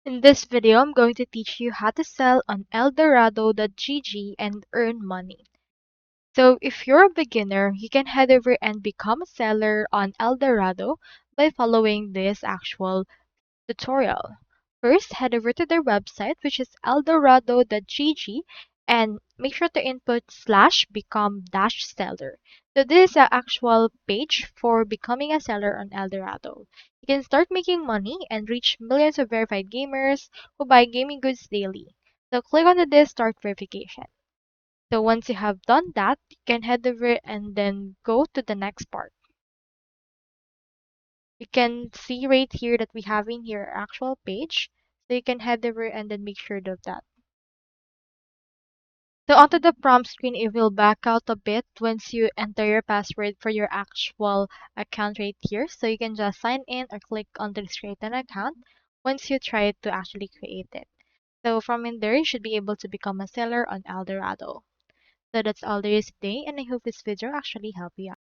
In this video, I'm going to teach you how to sell on Eldorado.gg and earn money. So if you're a beginner, you can head over and become a seller on Eldorado by following this actual tutorial. First, head over to their website, which is eldorado.gg, and make sure to input /become-seller. So this is an actual page for becoming a seller on Eldorado. You can start making money and reach millions of verified gamers who buy gaming goods daily. So click on this start verification. So once you have done that, you can head over and then go to the next part. You can see right here that we have in here our actual page. So you can head over and then make sure of that. So onto the prompt screen, it will back out a bit once you enter your password for your actual account right here. So you can just sign in or click on to create an account once you try to actually create it. So from in there, you should be able to become a seller on Eldorado. So that's all there is today, and I hope this video actually helped you out.